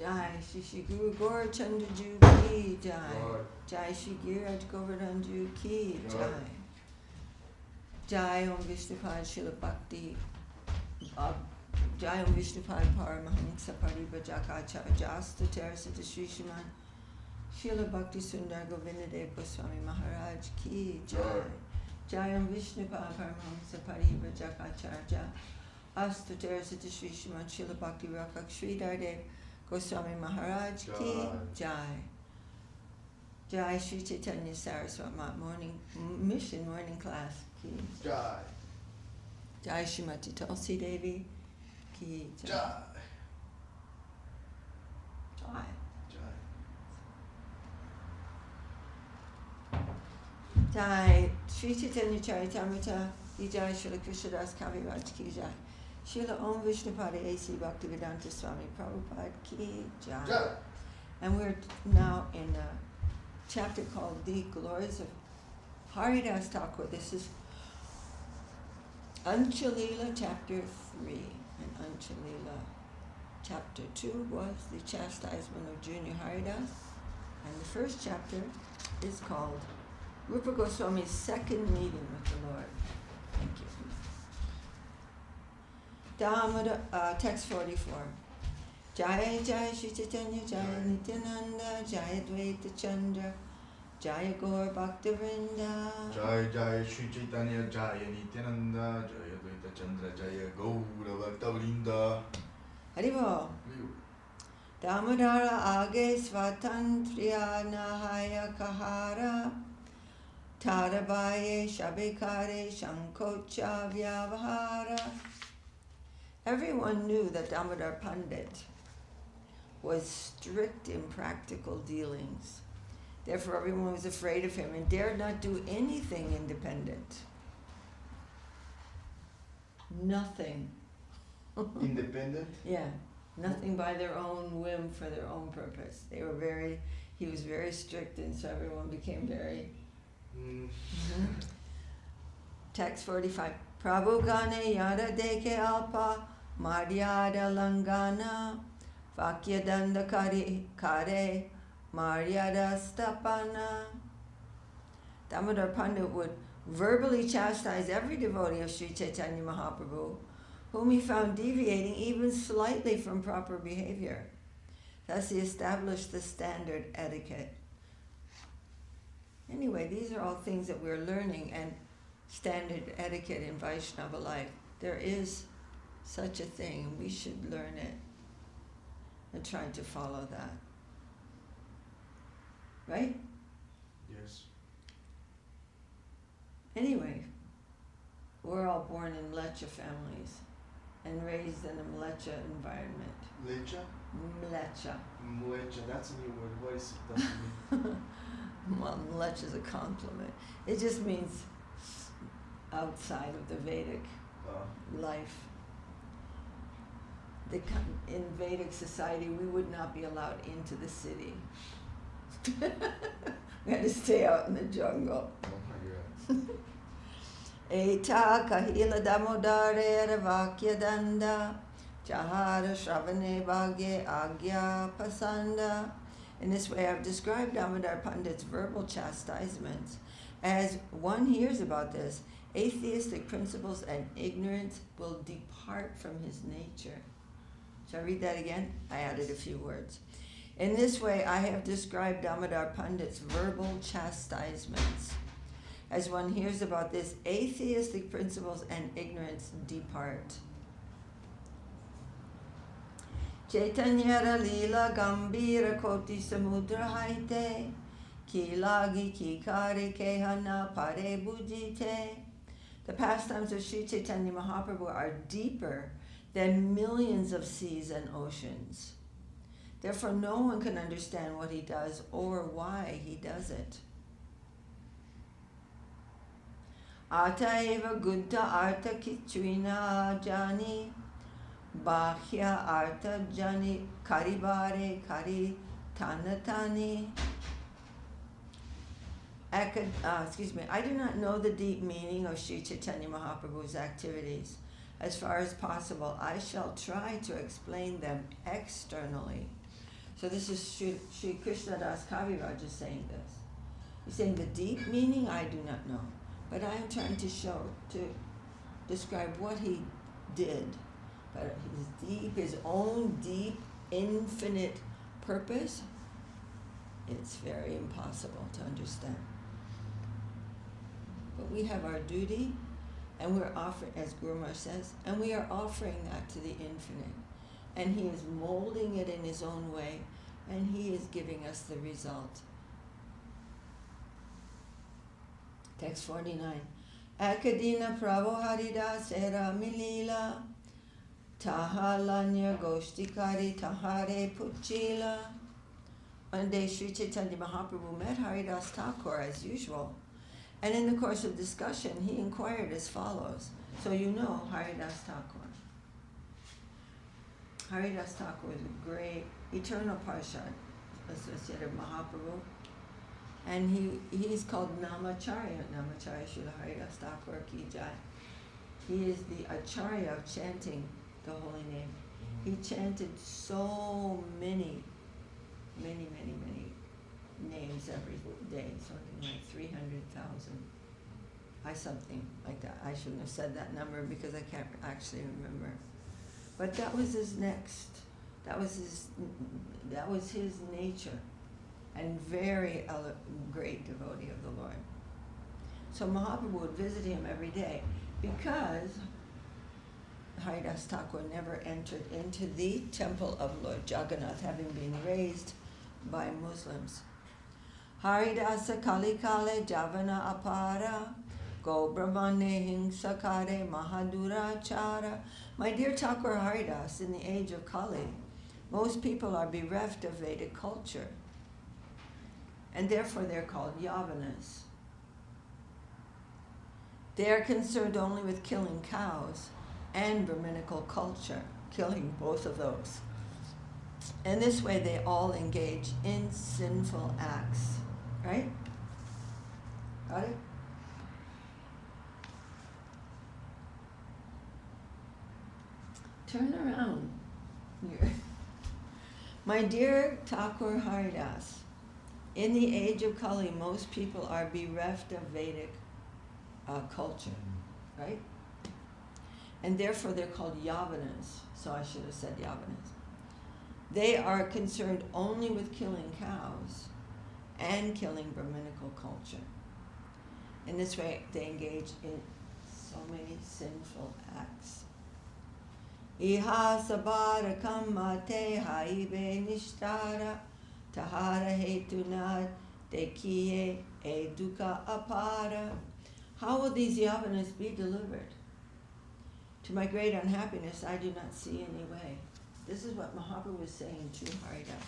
Jai Shri Shri Guru Gaur Chandra Ju Ki Jai. Jai Shri Giraj Govardhan Ju Ki Jai. Jai Om Vishnupad Srila Bhakti Jai Om Vishnupad Paramahamsa Paribhajakacharya Jasta Terasita Sri Sriman Srila Bhakti Sundar Govindadev Goswami Maharaj Ki Jai. Jai Om Vishnupad Paramahamsa Paribhajakacharya Asta Terasita Sri Sriman Srila Bhakti Rakak Sri Dardev Goswami Maharaj Ki Jai. Jai Shri Chaitanya Saraswati Mission Morning Class Ki Jai. Jai Srimati Tulsi Devi Ki Jai. Jai. Jai Shri Chaitanya Charitamrita Ki Jai. Srila Krishnadas Kaviraj Ki Jai. Srila Om Vishnupada A.C. Bhaktivedanta Swami Prabhupada Ki Jai. Jai. And we're now in a chapter called The Glories of Haridas Thakur. This is Antya Lila chapter 3. And Antya Lila chapter 2 was the chastisement of Junior Haridas. And the first chapter is called Rupa Goswami's second meeting with the Lord. Thank you. Text 44. Jaya Jaya Shri Chaitanya Jaya Nityananda Jaya Dvaita Chandra Jaya Gaur Bhaktivinoda. Jai Jai Shri Chaitanya Jaya Nityananda Jaya Dvaita Chandra Jaya Gaura Bhaktivinoda. Haribo. Damodara Age Svatantriya Nahaya Kahara Tarabaye Shabikare Shankocha Vyavahara. Everyone knew that Damodar Pandit was strict in practical dealings. Therefore, everyone was afraid of him and dared not do anything independent. Nothing. Independent? Yeah, nothing by their own whim for their own purpose. He was very strict, and so everyone became very... Text 45. Prabhu Gane Yada Deke Alpa Maryada Langana Vakya Danda Kare Maryada Stapana. Damodar Pandit would verbally chastise every devotee of Sri Chaitanya Mahaprabhu whom he found deviating even slightly from proper behavior. Thus he established the standard etiquette. Anyway, these are all things that we're learning, and standard etiquette in Vaishnava life. There is such a thing. We should learn it and try to follow that. Right? Yes. Anyway, we're all born in Mlecha families and raised in a Mlecha environment. Lecha? Mlecha. Mlecha, that's a new word. What is it? Doesn't mean? Well, Mlecha is a compliment. It just means outside of the Vedic life. In Vedic society, we would not be allowed into the city. We had to stay out in the jungle. Oh my God. Eta kahila damodare vakya danda jahara shravane bhagye agya pasanda. In this way, I've described Damodar Pandit's verbal chastisements. As one hears about this, atheistic principles and ignorance will depart from his nature. Shall I read that again? I added a few words. In this way, I have described Damodar Pandit's verbal chastisements. As one hears about this, atheistic principles and ignorance depart. Chaitanya Lila Gambira Koti Samudra Haite Kilagi Kikare Kehana Pare Bujite. The pastimes of Sri Chaitanya Mahaprabhu are deeper than millions of seas and oceans. Therefore, no one can understand what he does or why he does it. Ataeva Gutta Artha Kichvina Jani Bhahya Artha Jani Karibare Kari Tanatani. I do not know the deep meaning of Sri Chaitanya Mahaprabhu's activities. As far as possible, I shall try to explain them externally. So this is Sri Krishna Das Kaviraj is saying this. He's saying the deep meaning I do not know, but I am trying to describe what he did. But his own deep, infinite purpose, it's very impossible to understand. But we have our duty, and we're offering, as Guru Maharaj says, and we are offering that to the infinite. And he is molding it in his own way, and he is giving us the result. Text 49. Akadina Prabhu Haridas Era Milila Tahalanya Goshtikari Tahare Puchila. One day Sri Chaitanya Mahaprabhu met Haridas Thakur as usual, and in the course of discussion he inquired as follows. So you know Haridas Thakur. Haridas Thakur is a great eternal Parshad associated with Mahaprabhu, and he's called Namacharya. Namacharya Srila Haridas Thakur Ki Jai. He is the Acharya of chanting the holy name. He chanted so many names every day, something like 300,000. Something like that. I shouldn't have said that number because I can't actually remember. But that was his nature, and very great devotee of the Lord. So Mahaprabhu would visit him every day because Haridas Thakur never entered into the temple of Lord Jagannath, having been raised by Muslims. Haridasa Kalikale Javana Apara Go Brahmane Hingsakare Mahadurachara. My dear Thakur Haridas, in the age of Kali, most people are bereft of Vedic culture, and therefore they're called Yavanas. They are concerned only with killing cows and Brahminical culture, killing both of those. And this way they all engage in sinful acts. Right? Got it? Turn around. My dear Thakur Haridas, in the age of Kali, most people are bereft of Vedic culture, right? And therefore they're called Yavanas. So I should have said Yavanas. They are concerned only with killing cows and killing Brahminical culture. In this way, they engage in so many sinful acts. Iha sabara kammate haibe nishtara tahara hetuna dekiye eduka apara. How will these Yavanas be delivered? To my great unhappiness, I do not see any way. This is what Mahaprabhu was saying to Haridas.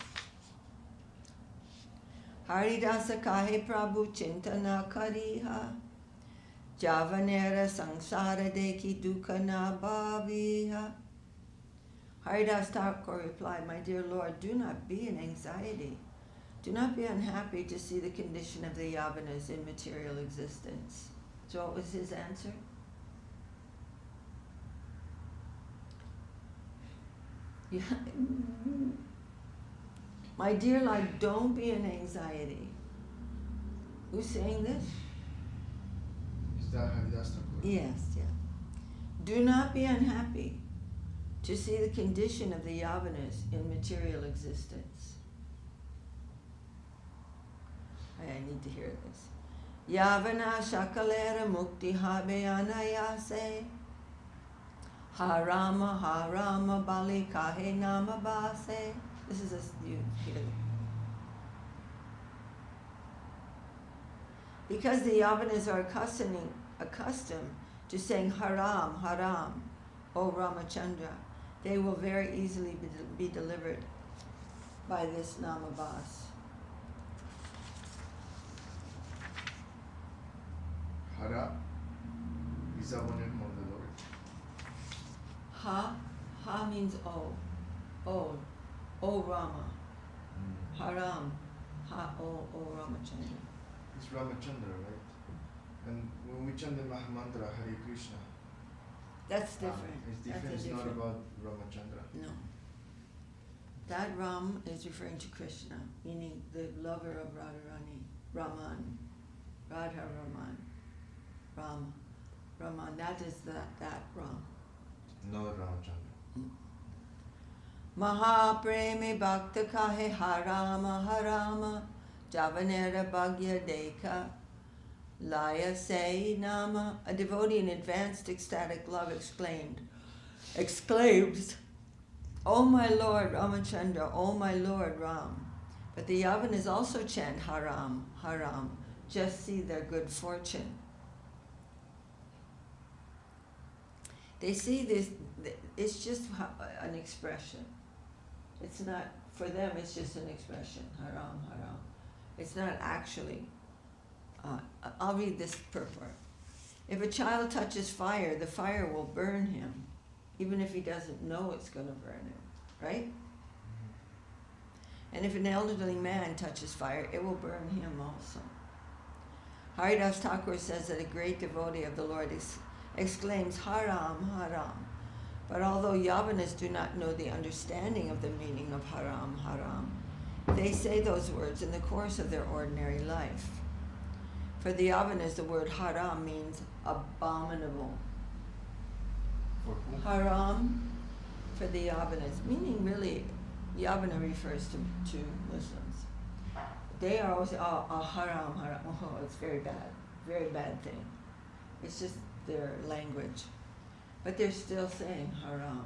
Haridasa kahe Prabhu chintana kariha Javanera sangsara deki dukha na bhaviha. Haridas Thakur replied, my dear Lord, do not be in anxiety. Do not be unhappy to see the condition of the Yavanas in material existence. So what was his answer? Yeah. My dear Lord, don't be in anxiety. Who's saying this? Is that Haridas Thakur? Yes, yeah. Do not be unhappy to see the condition of the Yavanas in material existence. I need to hear this. Yavana shakalera mukti habeyanayase harama bali kahe nama base. This is you hear. Because the Yavanas are accustomed to saying haram, haram, O Ramachandra, they will very easily be delivered by this namabas. Hara is the one name of the Lord. Ha means O Rama. Haram, O Ramachandra. It's Ramachandra, right? And when we chant the Mahamantra, Hare Krishna, That's different. it's different. It's not about Ramachandra. No. That Ram is referring to Krishna, meaning the lover of Radharani, Raman, Radha Raman, Raman. That is that Ram. No Ramachandra. Mahapremi Bhakta Kahe Harama Harama Javanera Bhagya Deka Laya Say Nama. A devotee in advanced ecstatic love exclaims, O my Lord Ramachandra, O my Lord Ram. But the Yavanas also chant Haram, Haram. Just see their good fortune. They see this, it's just an expression. It's not, for them it's just an expression, Haram, Haram. It's not actually, I'll read this purport. If a child touches fire, the fire will burn him, even if he doesn't know it's going to burn him, right? And if an elderly man touches fire, it will burn him also. Haridas Thakur says that a great devotee of the Lord exclaims, Haram, Haram. But although Yavanas do not know the understanding of the meaning of Haram, Haram, they say those words in the course of their ordinary life. For the Yavanas, the word Haram means abominable. For whom? Haram for the Yavanas, meaning really, Yavana refers to Muslims. They are always, haram, haram, oh, it's very bad thing. It's just their language. But they're still saying haram.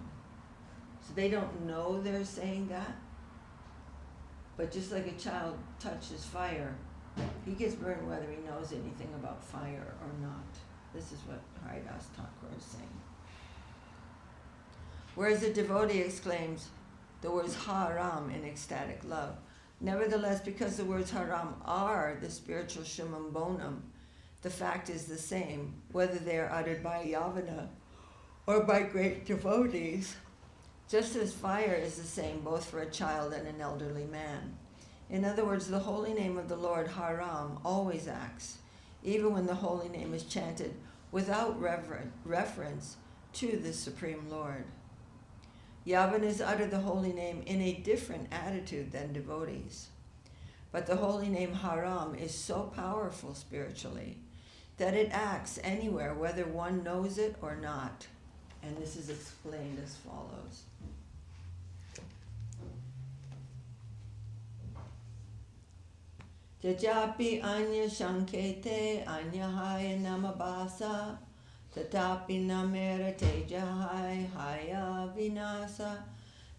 So they don't know they're saying that. But just like a child touches fire, he gets burned whether he knows anything about fire or not. This is what Haridas Thakur is saying. Whereas a devotee exclaims the words haram in ecstatic love. Nevertheless, because the words haram are the spiritual shumam bonum, the fact is the same, whether they are uttered by a Yavana or by great devotees, just as fire is the same both for a child and an elderly man. In other words, the holy name of the Lord, Haram, always acts, even when the holy name is chanted without reference to the Supreme Lord. Yavanas utter the holy name in a different attitude than devotees. But the holy name Haram is so powerful spiritually that it acts anywhere, whether one knows it or not. And this is explained as follows. Jajapi anya shankete anya haya namabasa tatapi namera tejahai haya vinasa.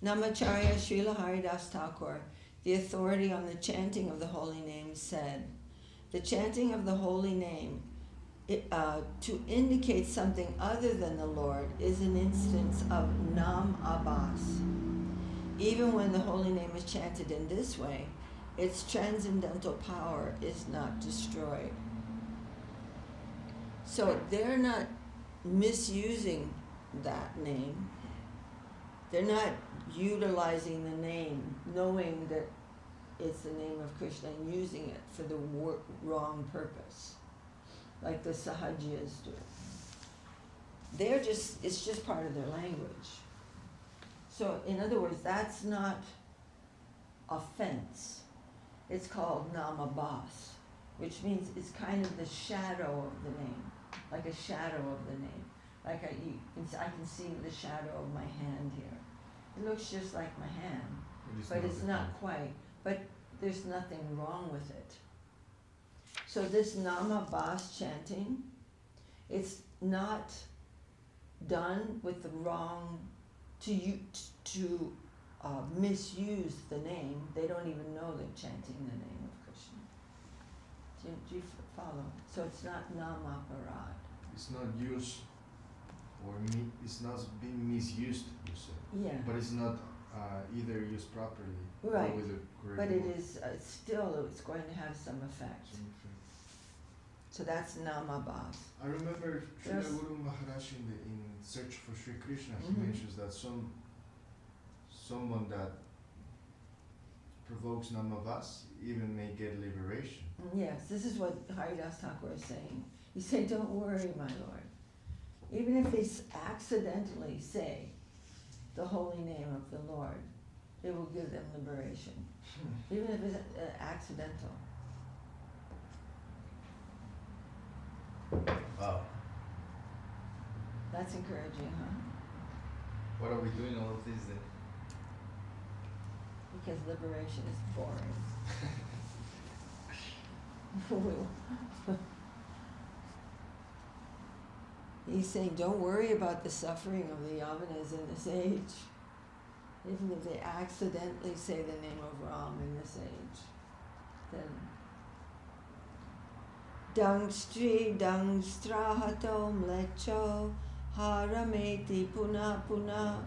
Namacharya Srila Haridas Thakur, the authority on the chanting of the holy name, said, the chanting of the holy name to indicate something other than the Lord is an instance of Nam Abbas. Even when the holy name is chanted in this way, its transcendental power is not destroyed. So they're not misusing that name. They're not utilizing the name, knowing that it's the name of Krishna and using it for the wrong purpose, like the Sahajiyas do. It's just part of their language. So in other words, that's not offense. It's called Namabas, which means it's kind of the shadow of the name, like a shadow of the name. Like I can see the shadow of my hand here. It looks just like my hand, but it's not quite. But there's nothing wrong with it. So this Namabas chanting, it's not done with the wrong, to misuse the name. They don't even know they're chanting the name of Krishna. Do you follow? So it's not Namaparad. It's not used, or it's not being misused, you say. Yeah. But it's not either used properly Right. or with the correct But it word. is still, it's going to have some effect. So that's Namabas. I remember Srila Yes. Guru Maharaj in Search for Sri Krishna, he Mhm. mentions that someone that provokes Namavas even may get liberation. Yes, this is what Haridas Thakur is saying. He's saying, don't worry, my Lord. Even if they accidentally say the holy name of the Lord, it will give them liberation, even if it's accidental. Wow. That's encouraging, huh? What are we doing all of this then? Because liberation is boring. He's saying, don't worry about the suffering of the Yavanas in this age. Even if they accidentally say the name of Ram in this age, then Dangstri Dangstrahato Mlecho Harameti Puna Puna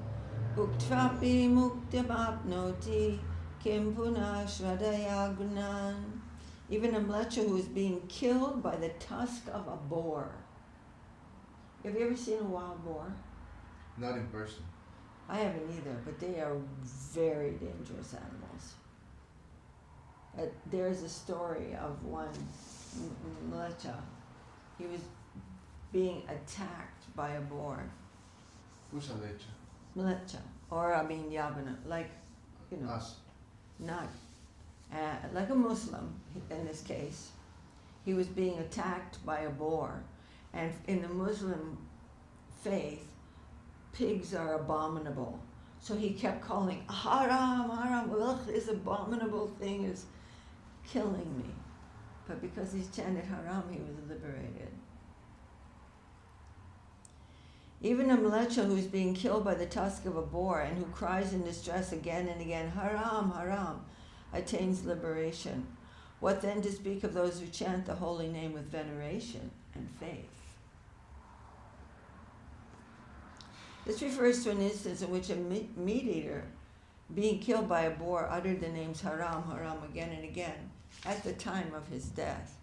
Uktvapi Muktyamapnoti Kim Puna Shradaya Gunan. Even a mlecha who is being killed by the tusk of a boar. Have you ever seen a wild boar? Not in person. I haven't either, but they are very dangerous animals. There's a story of one mlecha. He was being attacked by a boar. Who's a lecha? Mlecha, or Yavana, like, Us. not, like a Muslim in this case. He was being attacked by a boar, and in the Muslim faith, pigs are abominable. So he kept calling, haram, haram, ugh, this abominable thing is killing me. But because he's chanted haram, he was liberated. Even a mlecha who's being killed by the tusk of a boar and who cries in distress again and again, haram, haram, attains liberation. What then to speak of those who chant the holy name with veneration and faith? This refers to an instance in which a meat eater, being killed by a boar, uttered the names haram, haram again and again at the time of his death.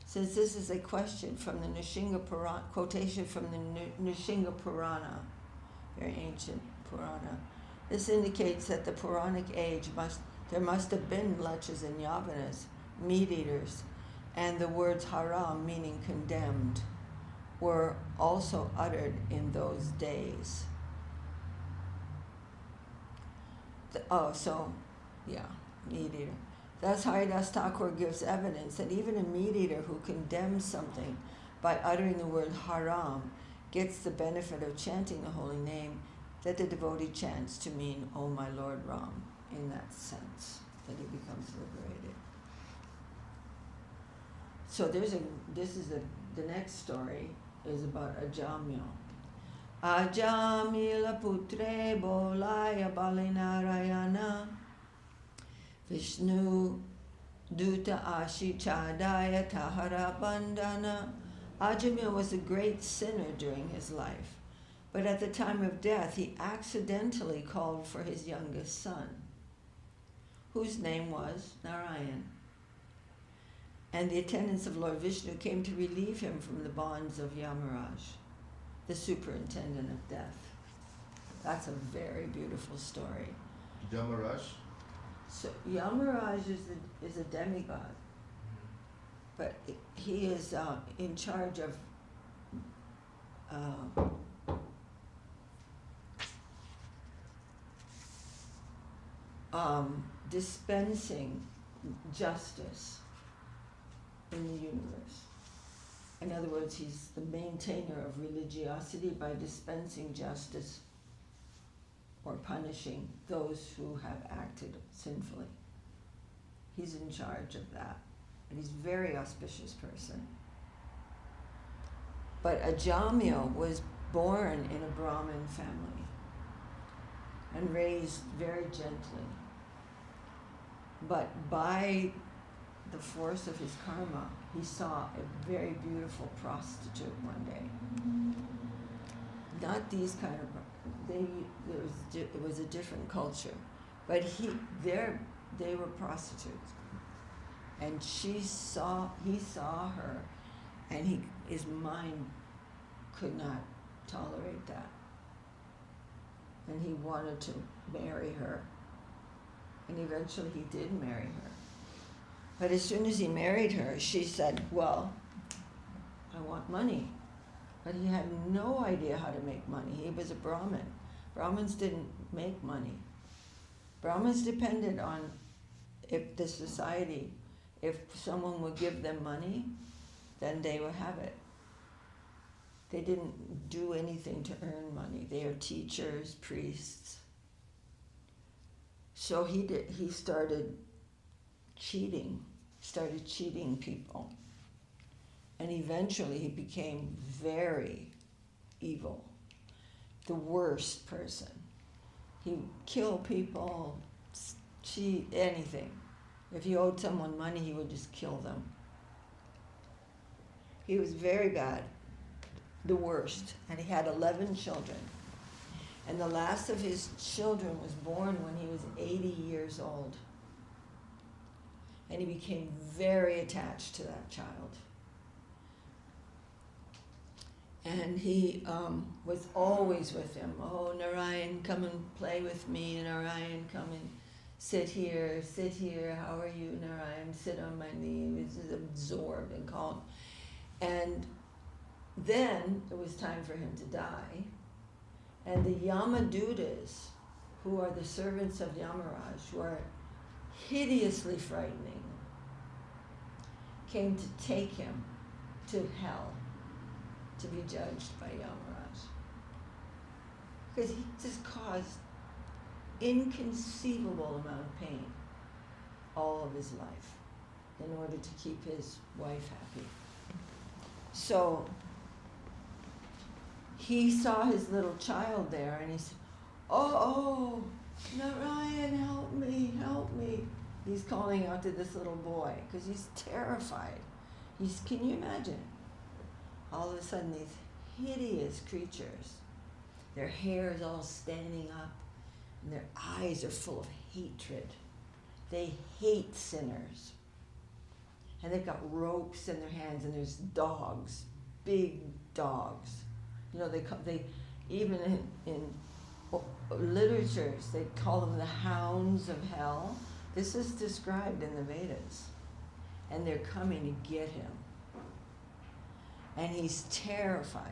Since this is a question from the Nrsinga Purana, quotation from the Nrsinga Purana, very ancient Purana, this indicates that the Puranic age there must have been mlechas and yavanas, meat eaters, and the words haram, meaning condemned, were also uttered in those days. Meat eater. Thus, Haridas Thakur gives evidence that even a meat eater who condemns something by uttering the word haram gets the benefit of chanting the holy name that the devotee chants to mean, "Oh my Lord Ram," in that sense, that he becomes liberated. So the next story is about Ajamya. Ajamila putre bolaya balinarayana Vishnu duta ashi chadaya tahara bandana. Ajamya was a great sinner during his life, but at the time of death he accidentally called for his youngest son, whose name was Narayan. And the attendants of Lord Vishnu came to relieve him from the bonds of Yamaraj, the superintendent of death. That's a very beautiful story. Yamaraj? So Yamaraj is a demigod, but he is in charge of dispensing justice in the universe. In other words, he's the maintainer of religiosity by dispensing justice or punishing those who have acted sinfully. He's in charge of that, and he's a very auspicious person. But Ajamya was born in a Brahmin family and raised very gently. But by the force of his karma, he saw a very beautiful prostitute one day. Not these kind of, it was a different culture, but they were prostitutes, and he saw her, and his mind could not tolerate that, and he wanted to marry her, and eventually he did marry her. But as soon as he married her, she said, "Well, I want money." But he had no idea how to make money. He was a Brahmin. Brahmins didn't make money. Brahmins depended on if the society, if someone would give them money, then they would have it. They didn't do anything to earn money. They are teachers, priests. So he started cheating people. And eventually he became very evil, the worst person. He would kill people, cheat, anything. If he owed someone money, he would just kill them. He was very bad, the worst, and he had 11 children. And the last of his children was born when he was 80 years old. And he became very attached to that child. And he was always with him. Oh, Narayan, come and play with me. Narayan, come and sit here, how are you, Narayan? Sit on my knee. He was just absorbed and calm. And then it was time for him to die. And the Yamadutas, who are the servants of Yamaraj, who are hideously frightening, came to take him to hell to be judged by Yamaraj. Because he just caused inconceivable amount of pain all of his life in order to keep his wife happy. So he saw his little child there and he said, oh, Narayan, help me. He's calling out to this little boy because he's terrified. Can you imagine? All of a sudden these hideous creatures, their hair is all standing up and their eyes are full of hatred. They hate sinners. And they've got ropes in their hands and there's dogs, big dogs. You know, they even in literatures, they call them the hounds of hell. This is described in the Vedas. And they're coming to get him. And he's terrified.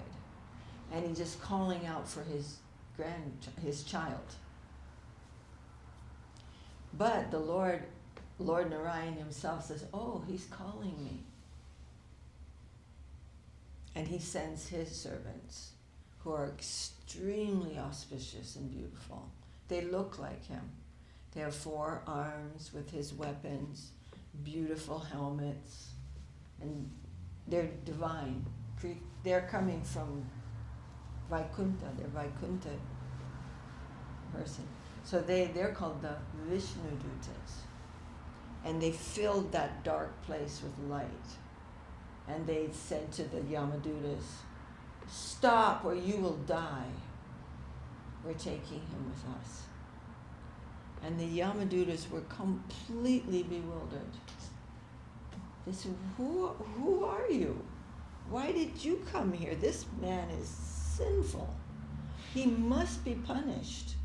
And he's just calling out for his child. But the Lord Narayan himself says, oh, he's calling me. And he sends his servants, who are extremely auspicious and beautiful. They look like him. They have 4 arms with his weapons, beautiful helmets, and they're divine. They're coming from Vaikuntha. They're Vaikuntha person. So they're called the Vishnudutas. And they filled that dark place with light. And they said to the Yamadutas, stop or you will die. We're taking him with us. And the Yamadutas were completely bewildered. They said, who are you? Why did you come here? This man is sinful. He must be punished.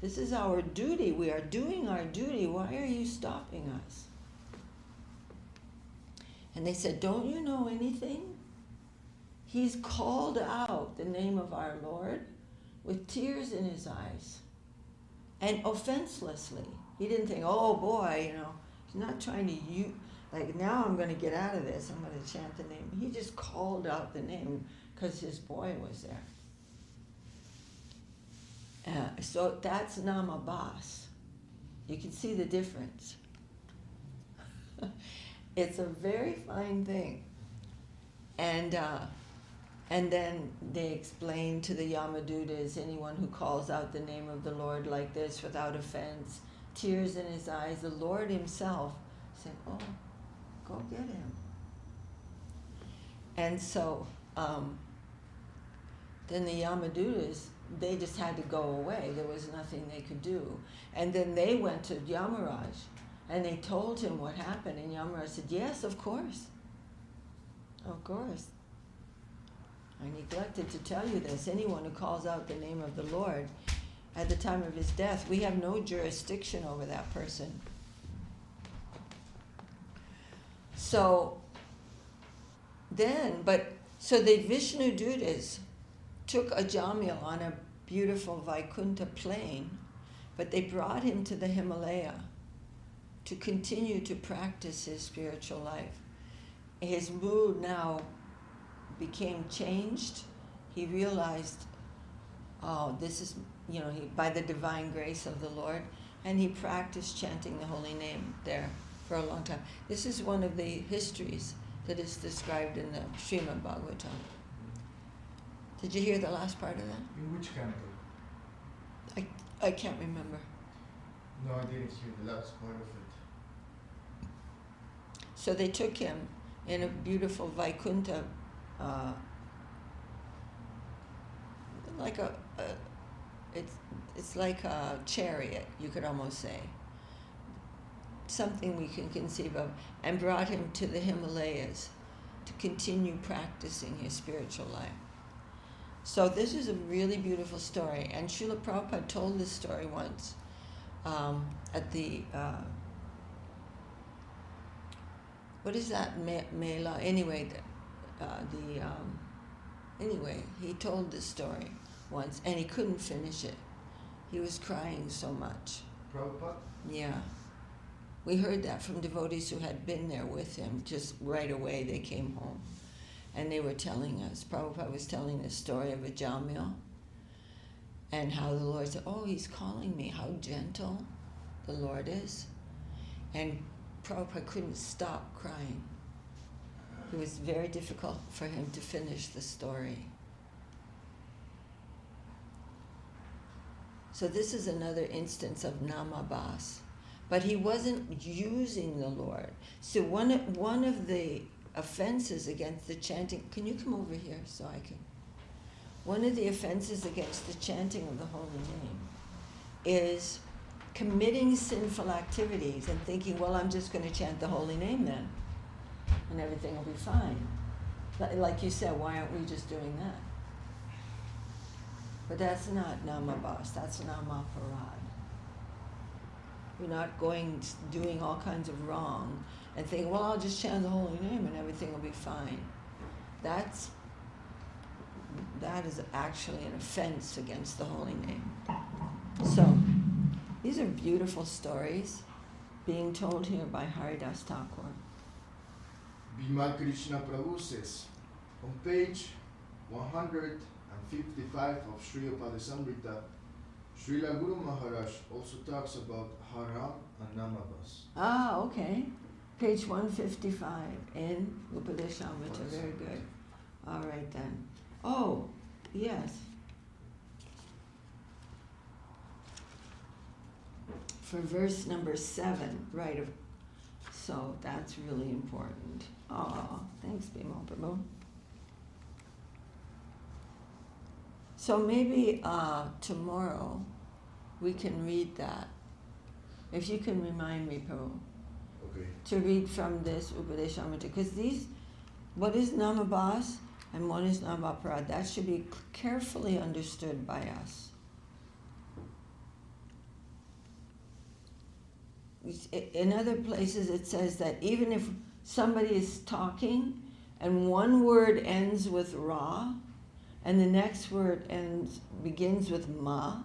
This is our duty. We are doing our duty. Why are you stopping us? And they said, don't you know anything? He's called out the name of our Lord with tears in his eyes and offenselessly. He didn't think, oh boy, he's not trying to like now I'm going to get out of this. I'm going to chant the name. He just called out the name because his boy was there. So that's Namabas. You can see the difference. It's a very fine thing. And then they explain to the Yamadutas, anyone who calls out the name of the Lord like this without offense, tears in his eyes, the Lord himself said, oh, go get him. And so then the Yamadutas, they just had to go away. There was nothing they could do. And then they went to Yamaraj and they told him what happened. And Yamaraj said, yes, of course. Of course. I neglected to tell you this. Anyone who calls out the name of the Lord at the time of his death, we have no jurisdiction over that person. So the Vishnudutas took a Jamil on a beautiful Vaikuntha plain, But they brought him to the Himalaya to continue to practice his spiritual life. His mood now became changed. He realized, oh, this is, by the divine grace of the Lord, and he practiced chanting the holy name there for a long time. This is one of the histories that is described in the Srimad Bhagavatam. Did you hear the last part of that? In which canto? I can't remember. No, I didn't hear the last part of it. So they took him in a beautiful Vaikuntha, it's like a chariot, you could almost say. Something we can conceive of, and brought him to the Himalayas to continue practicing his spiritual life. So this is a really beautiful story, and Srila Prabhupada told this story once at the, what is that, Mela? Anyway, anyway, he told this story once, and he couldn't finish it. He was crying so much. Prabhupada? Yeah. We heard that from devotees who had been there with him. Just right away they came home. And they were telling us, Prabhupada was telling the story of a Jamil, and how the Lord said, oh, he's calling me, how gentle the Lord is. And Prabhupada couldn't stop crying. It was very difficult for him to finish the story. So this is another instance of Namabhas. But he wasn't using the Lord. So one of the offenses against the chanting, can you come over here so I can? One of the offenses against the chanting of the holy name is committing sinful activities and thinking, well, I'm just going to chant the holy name then, and everything will be fine. Like you said, why aren't we just doing that? But that's not Namabhas, that's Namaparad. We're not doing all kinds of wrong and thinking, well, I'll just chant the holy name and everything will be fine. That is actually an offense against the holy name. So, these are beautiful stories being told here by Haridas Thakur. Bimal Krishna Prabhu says, on page 155 of Sri Upadesamrita, Srila Guru Maharaj also talks about haram and namabhas. Ah, okay. Page 155 in Upadeshamrita. Very good. All right then. Oh, yes. For verse number 7, right? So that's really important. Oh, thanks, Bimal Prabhu. So maybe tomorrow we can read that. If you can remind me, Prabhu, Okay. to read from this Upadeshamrita, because what is Namabhas and what is Namaparad, that should be carefully understood by us. In other places it says that even if somebody is talking and one word ends with Ra, and the next word begins with Ma,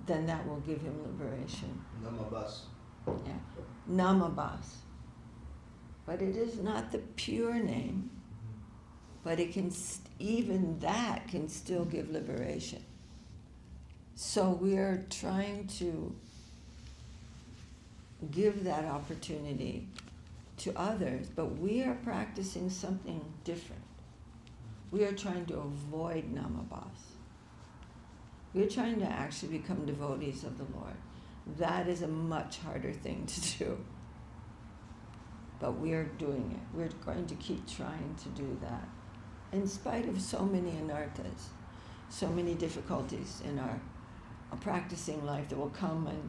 then that will give him liberation. Namabhas. Yeah, Namabhas. But it is not the pure name, but it can even that can still give liberation. So we are trying to give that opportunity to others, but we are practicing something different. We are trying to avoid Namabhas. We are trying to actually become devotees of the Lord. That is a much harder thing to do. But we are doing it. We're going to keep trying to do that. In spite of so many anarthas, so many difficulties in our practicing life that will come and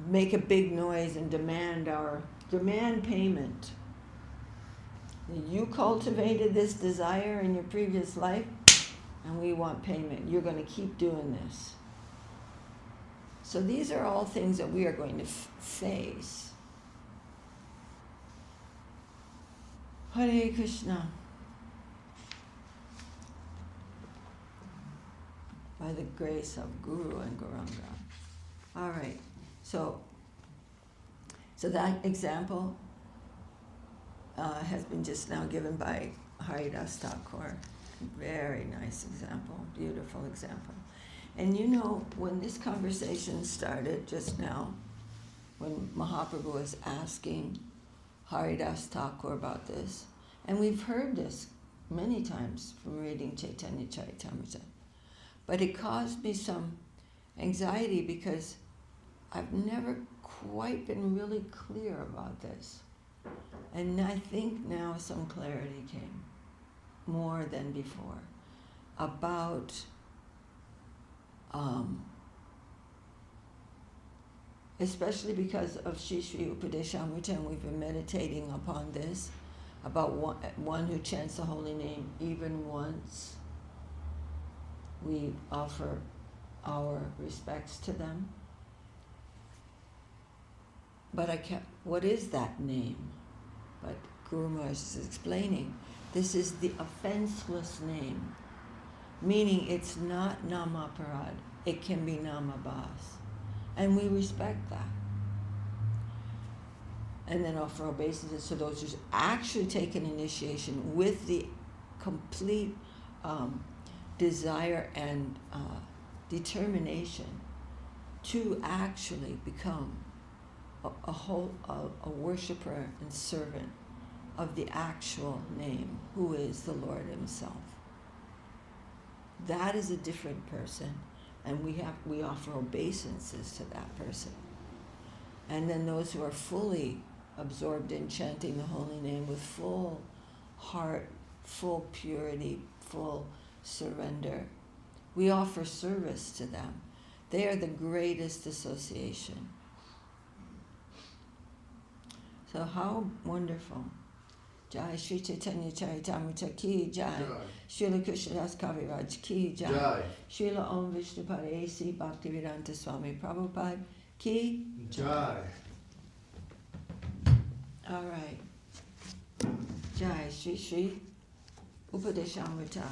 make a big noise and demand payment. You cultivated this desire in your previous life, and we want payment. You're going to keep doing this. So these are all things that we are going to face. Hare Krishna. By the grace of Guru and Gauranga. All right. So that example has been just now given by Haridas Thakur. Very nice example, beautiful example. And you know, when this conversation started just now, when Mahaprabhu was asking Haridas Thakur about this, and we've heard this many times from reading Chaitanya Charitamrita, but it caused me some anxiety because I've never quite been really clear about this. And I think now some clarity came, more than before, about especially because of Sri Sri Upadesamrita, and we've been meditating upon this, about one who chants the holy name even once. We offer our respects to them. But what is that name? But Guru Maharaj is explaining, this is the offenseless name, meaning it's not Namaparad, it can be Namabhas. And we respect that. And then offer obeisances to those who's actually taken initiation with the complete desire and determination to actually become a worshiper and servant of the actual name, who is the Lord Himself. That is a different person, and we offer obeisances to that person. And then those who are fully absorbed in chanting the holy name with full heart, full purity, full surrender, we offer service to them. They are the greatest association. So how wonderful. Jai Sri Chaitanya Charitamrita ki jai. Srila Krishnadas Kaviraj ki jai. Srila Om Vishnu Paresi Bhaktivedanta Swami Prabhupada ki Jai. All right. Jai Sri Sri Upadesamrita.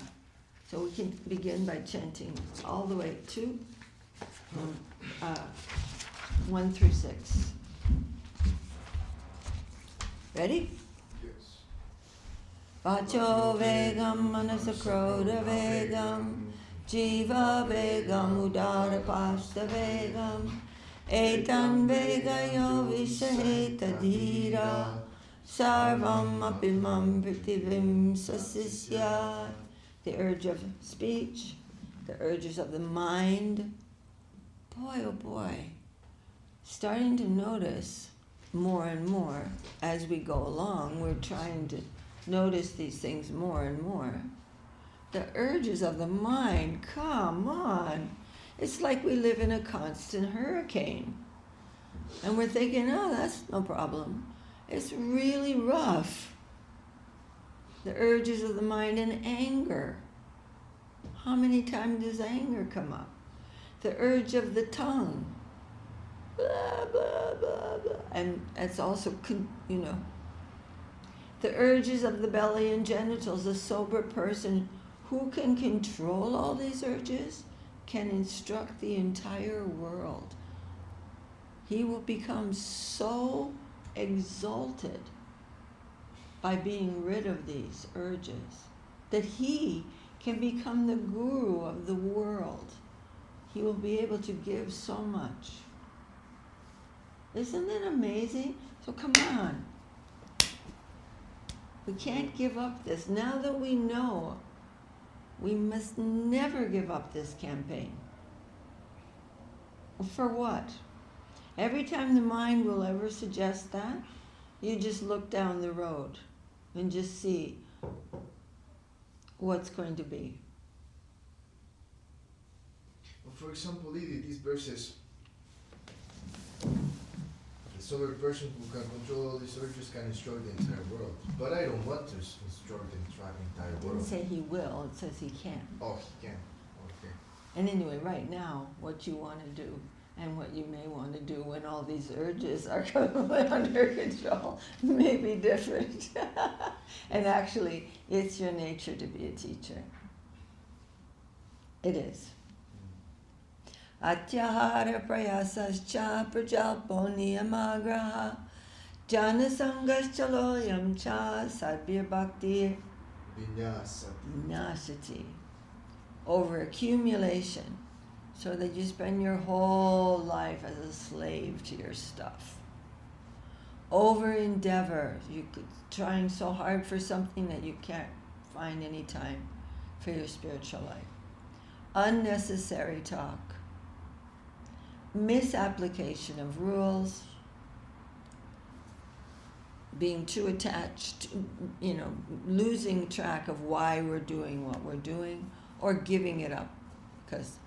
So we can begin by chanting all the way to 1 through 6. Ready? Yes. Vacho vegam manasakroda vegam jiva vegam udara pasta vegam etan vegayo vishaheta dhira sarvam apimam prithivim sasisya. The urge of speech, the urges of the mind. Boy, oh boy, starting to notice more and more as we go along. We're trying to notice these things more and more. The urges of the mind, come on. It's like we live in a constant hurricane. And we're thinking, oh, that's no problem. It's really rough. The urges of the mind and anger. How many times does anger come up? The urge of the tongue. Blah, blah, blah, blah. And it's also, the urges of the belly and genitals. A sober person who can control all these urges can instruct the entire world. He will become so exalted by being rid of these urges that he can become the guru of the world. He will be able to give so much. Isn't it amazing? So come on. We can't give up this. Now that we know, we must never give up this campaign. For what? Every time the mind will ever suggest that, you just look down the road and just see what's going to be. Well, for example, Lily, these verses, the sober person who can control all these urges can instruct the entire world. But I don't want to instruct the entire It world. didn't say he will, it says he can. Oh, he can. Okay. And anyway, right now, what you want to do and what you may want to do when all these urges are under control may be different. And actually, it's your nature to be a teacher. It is. Atyahara prayasascha prajalpo niyamagraha jana sangaschaloyam cha sadbir bhakti vinyasati. Over accumulation, so that you spend your whole life as a slave to your stuff. Over endeavor, you could trying so hard for something that you can't find any time for your spiritual life. Unnecessary talk. Misapplication of rules. Being too attached, losing track of why we're doing what we're doing, or giving it up. Because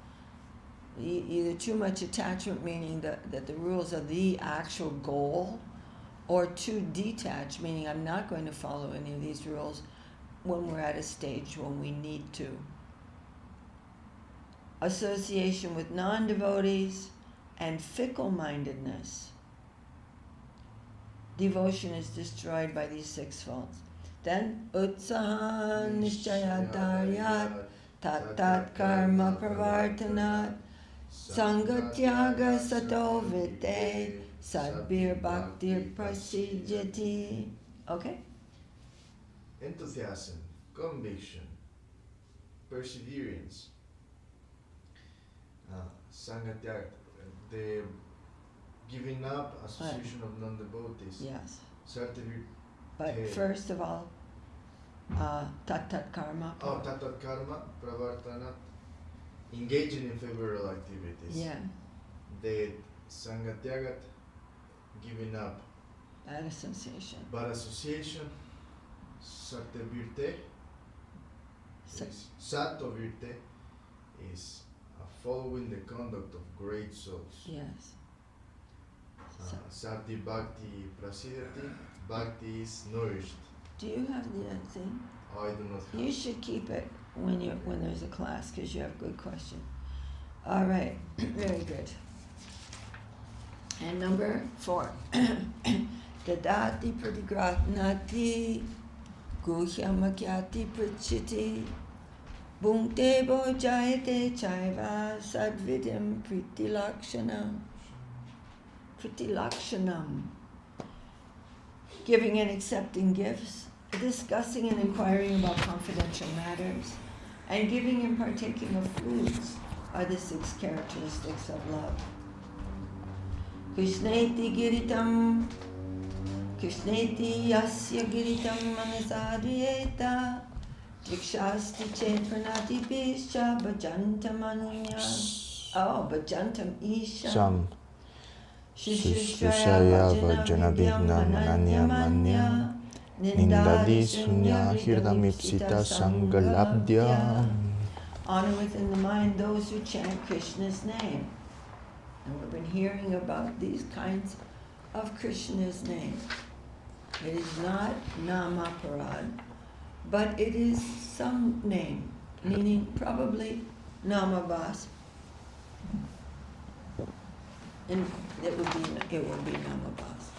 either too much attachment, meaning that the rules are the actual goal, or too detached, meaning I'm not going to follow any of these rules when we're at a stage when we need to. Association with non-devotees and fickle-mindedness. Devotion is destroyed by these 6 faults. Then, utsaha nishchaya daryat tat karma pravartanat sangatyaga sato vite sadbir bhaktir prasidhyati. Okay? Enthusiasm, conviction, perseverance, sangatyaga, the giving up, association of non-devotees. Yes. Certificate. But first of all, tat karma. Tat karma pravartanat, engaging in favorable activities. Yeah. The sangatyagat, giving up. Bad association. Bad association. Sartavirte. Satovirte is following the conduct of great souls. Yes. Sati Bhakti Prasidati. Bhakti is nourished. Do you have the thing? Oh, I do not have. You should keep it when there's a class, because you have good questions. All right, very good. And number 4, Dadati pradigratnati guhyamakyati prachiti bhungte bojayate chaiva sadvidim pritilakshanam. Giving and accepting gifts, discussing and inquiring about confidential matters, and giving and partaking of foods are the 6 characteristics of love. Krishneti giritam, Krishneti yasya giritam manasadhyeta, Dikshasti chetvanati pischa bhajantam anunya. Oh, bhajantam isham. Shishushaya vajanabhigna mananya manya nindadi sunya hirdamipsita sangalabdya. Honor within the mind those who chant Krishna's name. And we've been hearing about these kinds of Krishna's name. It is not namaparad, but it is some name, meaning probably namabas. And it will be namabas.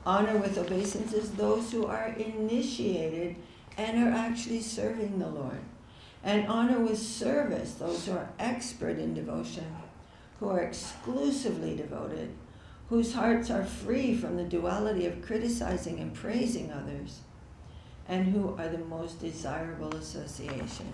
Honor with obeisances those who are initiated and are actually serving the Lord. And honor with service those who are expert in devotion, who are exclusively devoted, whose hearts are free from the duality of criticizing and praising others, and who are the most desirable association.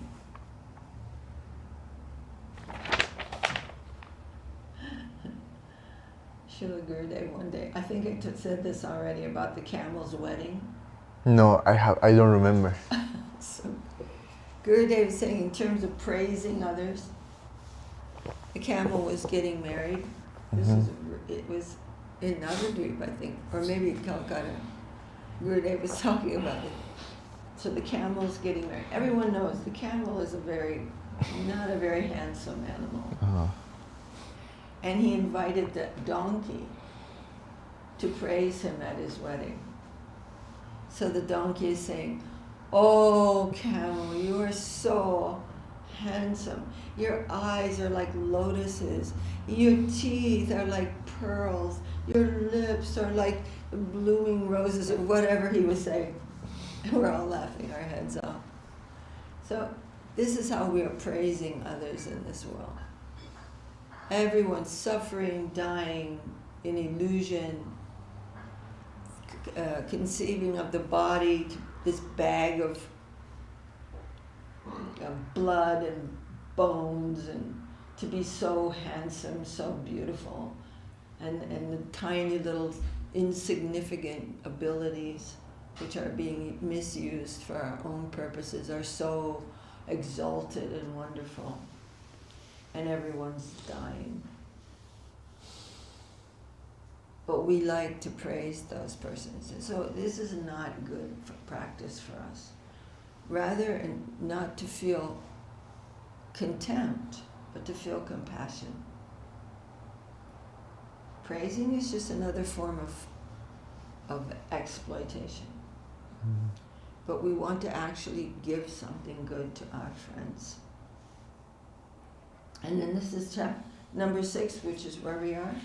Srila Gurudev one day, I think I said this already about the camel's wedding. No, I don't remember. So Gurudev was saying in terms of praising others, the camel was getting married. It was in Navadvip, I think, or maybe Calcutta. Gurudev was talking about it. So the camel's getting married. Everyone knows the camel is not a very handsome animal. Uh-huh. And he invited the donkey to praise him at his wedding. So the donkey is saying, "Oh, camel, you are so handsome. Your eyes are like lotuses. Your teeth are like pearls. Your lips are like blooming roses," or whatever he was saying. And we're all laughing our heads off. So this is how we are praising others in this world. everyone's suffering, dying in illusion, conceiving of the body, this bag of blood and bones, and to be so handsome, so beautiful, and the tiny little insignificant abilities which are being misused for our own purposes are so exalted and wonderful, and everyone's dying. But we like to praise those persons. So this is not good for practice for us. Rather, and not to feel contempt, but to feel compassion. Praising is just another form of exploitation. Mm. But we want to actually give something good to our friends. And then this is number 6, which is where we are.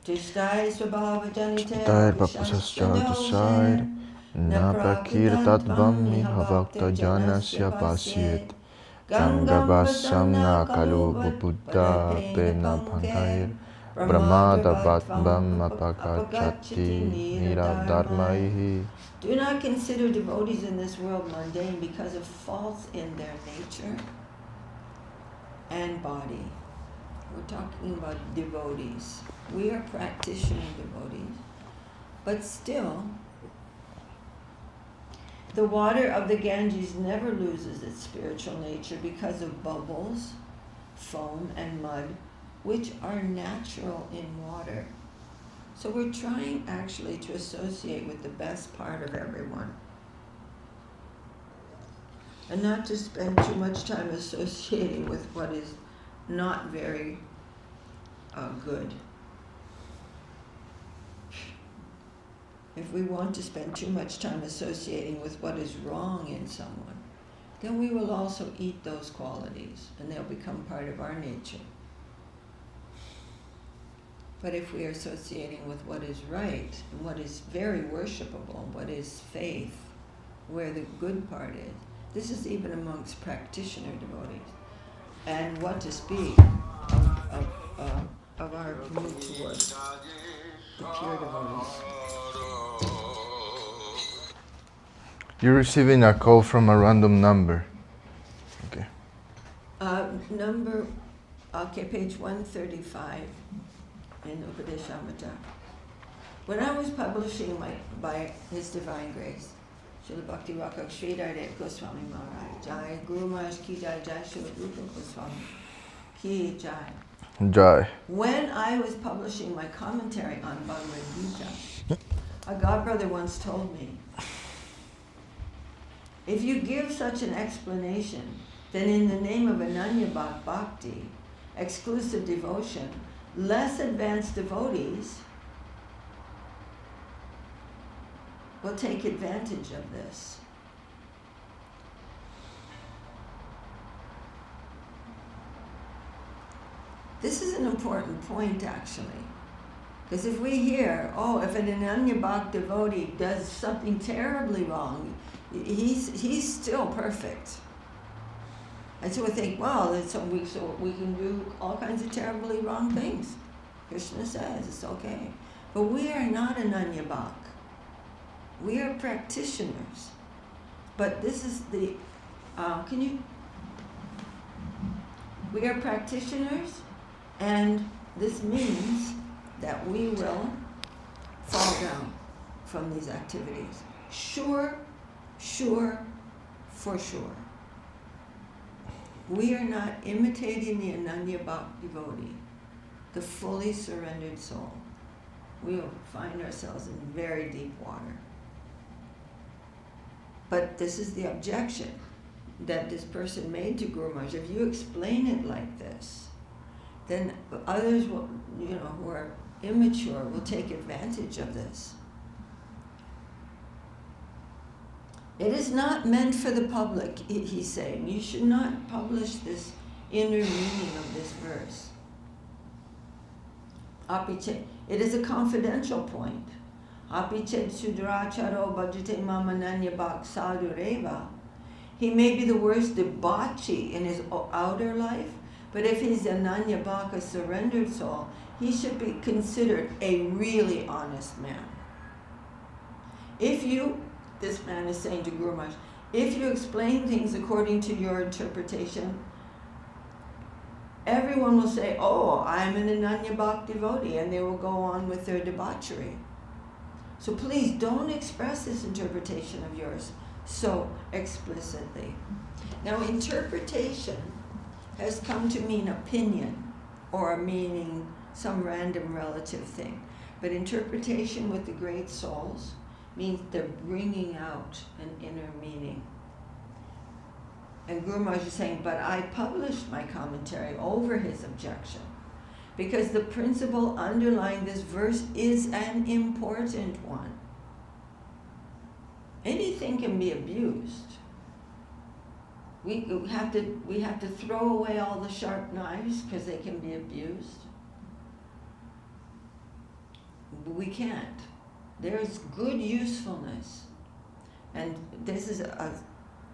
Tistai svabhava janite Papasaschatusai Naprakirtatvam Mihabhakta Janasya Pasyet Gangabasam Nakalu Buddha Pena Pankair Brahmadavatvam Apakachati Niradharmaihi. Do not consider devotees in this world mundane because of faults in their nature and body. We're talking about devotees. We are practitioner devotees. But still, the water of the Ganges never loses its spiritual nature because of bubbles, foam, and mud, which are natural in water. So we're trying actually to associate with the best part of everyone. And not to spend too much time associating with what is not very good. If we want to spend too much time associating with what is wrong in someone, then we will also eat those qualities and they'll become part of our nature. But if we are associating with what is right and what is very worshipable, what is faith, where the good part is, this is even amongst practitioner devotees. And what to speak of our move towards the pure devotees. You're receiving a call from a random number. Okay. Page 135 in Upadesamrita. When I was publishing by His Divine Grace, Srila Bhakti Rakak Sridhar Dev Goswami Maharaj, Jai Guru Maharaj Ki Jai, Jai Srila Rupa Goswami Ki Jai. Jai. When I was publishing my commentary on Bhagavad Gita, a godbrother once told me, if you give such an explanation, then in the name of Ananya Bhakti, exclusive devotion, less advanced devotees will take advantage of this. This is an important point, actually. Because if we hear, if an Ananya Bhakti devotee does something terribly wrong, he's still perfect. And so we think, so we can do all kinds of terribly wrong things. Krishna says it's okay. But we are not Ananya Bhakti. We are practitioners. But this is the, we are practitioners, and this means that we will fall down from these activities. Sure, for sure. We are not imitating the Ananya Bhakti devotee, the fully surrendered soul. We will find ourselves in very deep water. But this is the objection that this person made to Guru Maharaj. If you explain it like this, then others will, who are immature will take advantage of this. It is not meant for the public, he's saying. You should not publish this inner meaning of this verse. It is a confidential point. Apichet sudracharo bhajate mamananya bhak sadhureva. He may be the worst debauchee in his outer life, But if he's a Nanyabaka surrendered soul, he should be considered a really honest man. This man is saying to Guru Maharaj, if you explain things according to your interpretation, everyone will say, oh, I'm an Ananyabhak devotee, and they will go on with their debauchery. So please don't express this interpretation of yours so explicitly. Now, interpretation has come to mean opinion or meaning some random relative thing. But interpretation with the great souls means they're bringing out an inner meaning. And Guru Maharaj is saying, but I published my commentary over his objection because the principle underlying this verse is an important one. Anything can be abused. We have to throw away all the sharp knives because they can be abused. But we can't. There's good usefulness, and this is a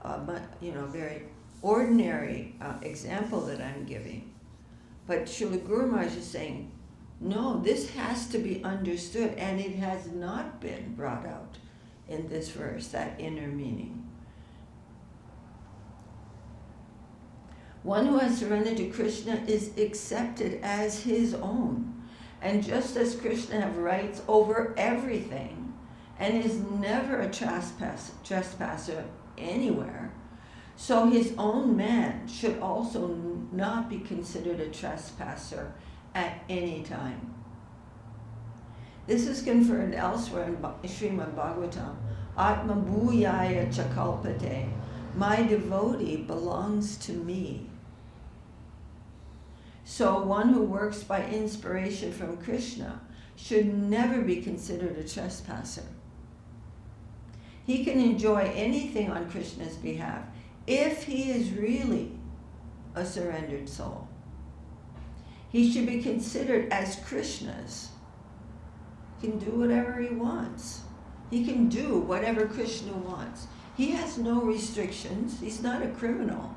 very ordinary example that I'm giving. But Srila Guru Maharaj is saying, no, this has to be understood, and it has not been brought out in this verse, that inner meaning. One who has surrendered to Krishna is accepted as his own. And just as Krishna has rights over everything and is never a trespasser anywhere, so his own man should also not be considered a trespasser at any time. This is confirmed elsewhere in Srimad Bhagavatam. Atma bhuyaya chakalpate. My devotee belongs to me. So one who works by inspiration from Krishna should never be considered a trespasser. He can enjoy anything on Krishna's behalf if he is really a surrendered soul. He should be considered as Krishna's. He can do whatever he wants. He can do whatever Krishna wants. He has no restrictions. He's not a criminal.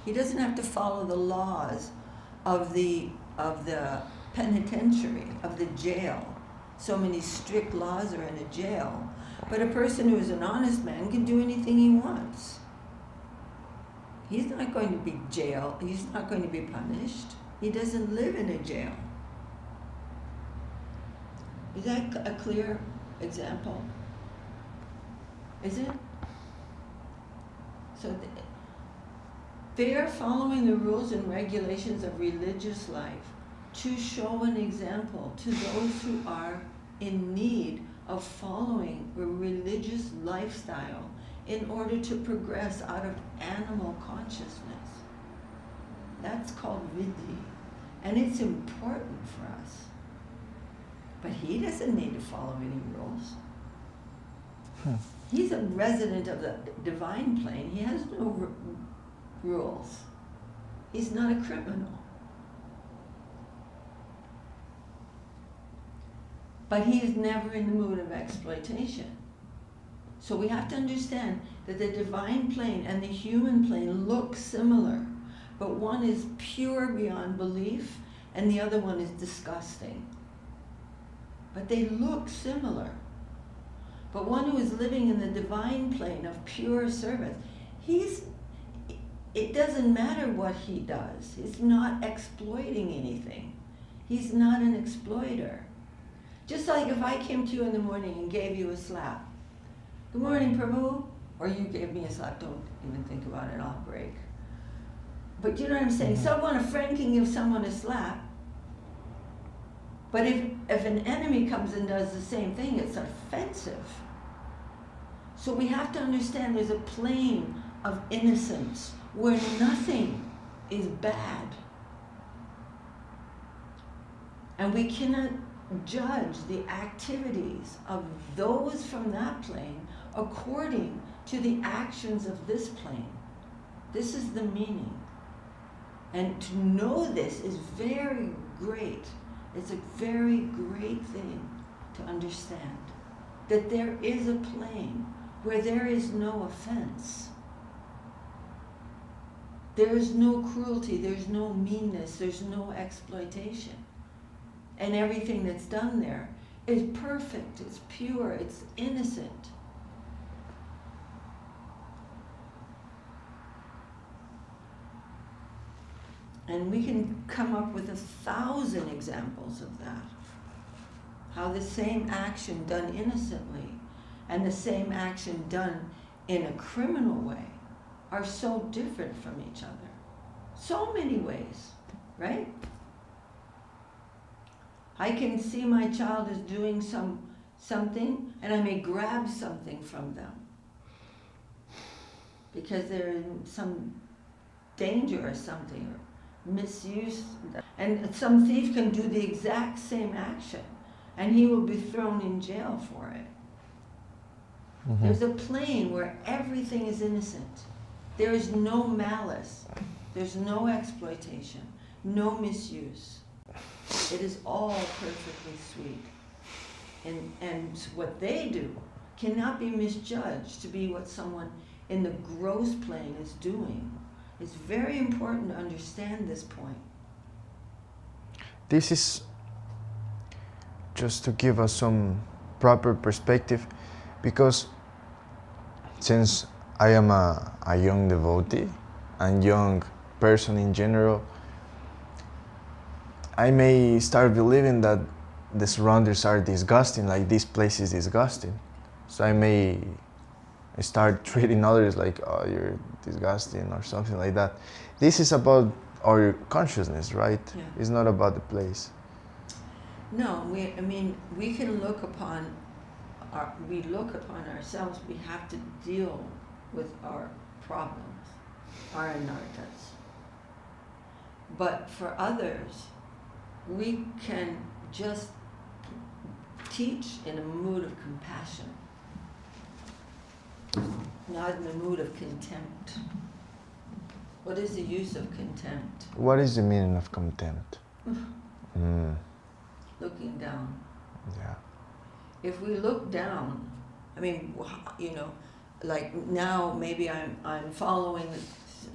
He doesn't have to follow the laws of the penitentiary, of the jail. So many strict laws are in a jail. But a person who is an honest man can do anything he wants. He's not going to be jailed. He's not going to be punished. He doesn't live in a jail. Is that a clear example? Is it? So they are following the rules and regulations of religious life to show an example to those who are in need of following a religious lifestyle in order to progress out of animal consciousness. That's called vidhi, and it's important for us. But he doesn't need to follow any rules. He's a resident of the divine plane. He has no rules. He's not a criminal. But he is never in the mood of exploitation. So we have to understand that the divine plane and the human plane look similar, but one is pure beyond belief and the other one is disgusting. But they look similar. But one who is living in the divine plane of pure service, it doesn't matter what he does. He's not exploiting anything. He's not an exploiter. Just like if I came to you in the morning and gave you a slap. Good morning, Prabhu. Or you gave me a slap. Don't even think about it. I'll break. But you know what I'm saying? A friend can give someone a slap. But if an enemy comes and does the same thing, it's offensive. So we have to understand there's a plane of innocence where nothing is bad. And we cannot judge the activities of those from that plane according to the actions of this plane. This is the meaning. And to know this is very great. It's a very great thing to understand that there is a plane where there is no offense. There's no cruelty, there's no meanness, there's no exploitation. And everything that's done there is perfect, it's pure, it's innocent. And we can come up with 1,000 examples of that. How the same action done innocently and the same action done in a criminal way are so different from each other. So many ways, right? I can see my child is doing something and I may grab something from them because they're in some danger or something, or misuse. And some thief can do the exact same action and he will be thrown in jail for it. Mm-hmm. There's a plane where everything is innocent. There is no malice. There's no exploitation, no misuse. It is all perfectly sweet. And what they do cannot be misjudged to be what someone in the gross plane is doing. It's very important to understand this point. This is just to give us some proper perspective, because since I am a young devotee and young person in general, I may start believing that the surroundings are disgusting, like this place is disgusting. So I may start treating others like, oh, you're disgusting or something like that. This is about our consciousness, right? Yeah. It's not about the place. No, we can look upon ourselves. We have to deal with our problems, our anarthas. But for others, we can just teach in a mood of compassion, not in a mood of contempt. What is the use of contempt? What is the meaning of contempt? Looking down. Yeah. If we look down, like now maybe I'm following